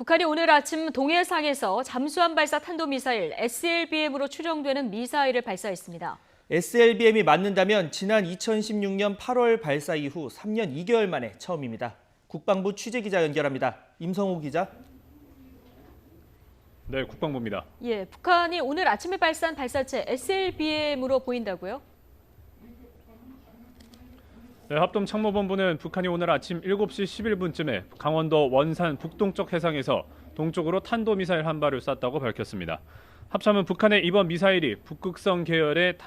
북한이 오늘 아침 동해상에서 잠수함 발사 탄도미사일 SLBM으로 추정되는 미사일을 발사했습니다. SLBM이 맞는다면 지난 2016년 8월 발사 이후 3년 2개월 만에 처음입니다. 국방부 취재기자 연결합니다. 임성호 기자. 네, 국방부입니다. 예, 북한이 오늘 아침에 발사한 발사체 SLBM으로 보인다고요? 네, 합동참모본부는 북한이 오늘 아침 7시 11분쯤에 강원도 원산 북동쪽 해상에서 동쪽으로 탄도미사일 한 발을 쐈다고 밝혔습니다. 합참은 북한의 이번 미사일이 북극성 계열의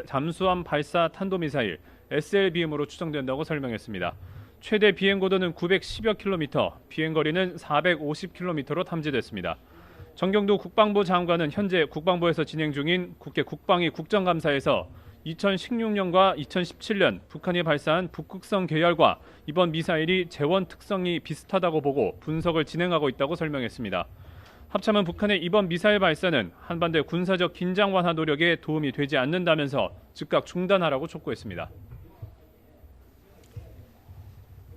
잠수함 발사 탄도미사일 SLBM으로 추정된다고 설명했습니다. 최대 비행고도는 910여 킬로미터, 비행거리는 450킬로미터로 탐지됐습니다. 정경두 국방부 장관은 현재 국방부에서 진행 중인 국회 국방위 국정감사에서 2016년과 2017년 북한이 발사한 북극성 계열과 이번 미사일이 재원 특성이 비슷하다고 보고 분석을 진행하고 있다고 설명했습니다. 합참은 북한의 이번 미사일 발사는 한반도의 군사적 긴장 완화 노력에 도움이 되지 않는다면서 즉각 중단하라고 촉구했습니다.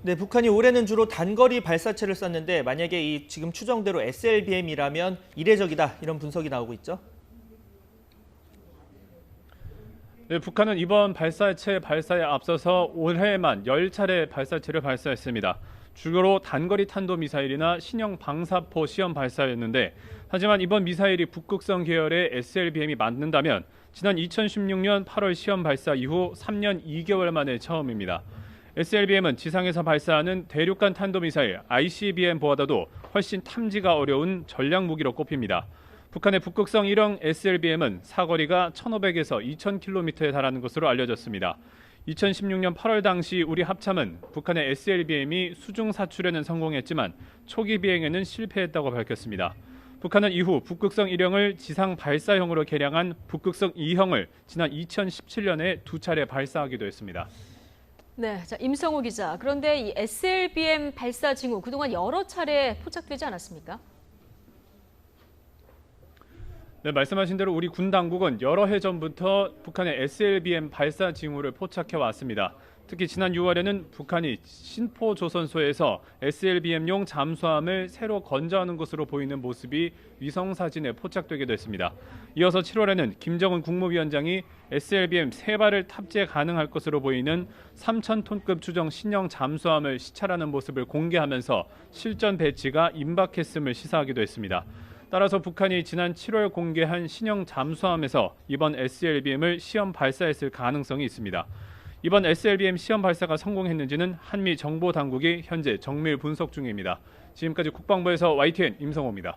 네, 북한이 올해는 주로 단거리 발사체를 쐈는데 만약에 이 지금 추정대로 SLBM이라면 이례적이다 이런 분석이 나오고 있죠. 네, 북한은 이번 발사체 발사에 앞서서 올해에만 10차례 발사체를 발사했습니다. 주로 단거리 탄도미사일이나 신형 방사포 시험 발사였는데 하지만 이번 미사일이 북극성 계열의 SLBM이 맞는다면 지난 2016년 8월 시험 발사 이후 3년 2개월 만에 처음입니다. SLBM은 지상에서 발사하는 대륙간 탄도미사일 ICBM보다도 훨씬 탐지가 어려운 전략 무기로 꼽힙니다. 북한의 북극성 1형 SLBM은 사거리가 1,500에서 2,000km에 달하는 것으로 알려졌습니다. 2016년 8월 당시 우리 합참은 북한의 SLBM이 수중 사출에는 성공했지만 초기 비행에는 실패했다고 밝혔습니다. 북한은 이후 북극성 1형을 지상 발사형으로 개량한 북극성 2형을 지난 2017년에 2차례 발사하기도 했습니다. 네, 자, 임성호 기자. 그런데 이 SLBM 발사 징후 그동안 여러 차례 포착되지 않았습니까? 네, 말씀하신 대로 우리 군 당국은 여러 해 전부터 북한의 SLBM 발사 징후를 포착해 왔습니다. 특히 지난 6월에는 북한이 신포조선소에서 SLBM용 잠수함을 새로 건조하는 것으로 보이는 모습이 위성사진에 포착되기도 했습니다. 이어서 7월에는 김정은 국무위원장이 SLBM 3발을 탑재 가능할 것으로 보이는 3,000톤급 추정 신형 잠수함을 시찰하는 모습을 공개하면서 실전 배치가 임박했음을 시사하기도 했습니다. 따라서 북한이 지난 7월 공개한 신형 잠수함에서 이번 SLBM을 시험 발사했을 가능성이 있습니다. 이번 SLBM 시험 발사가 성공했는지는 한미 정보 당국이 현재 정밀 분석 중입니다. 지금까지 국방부에서 YTN 임성호입니다.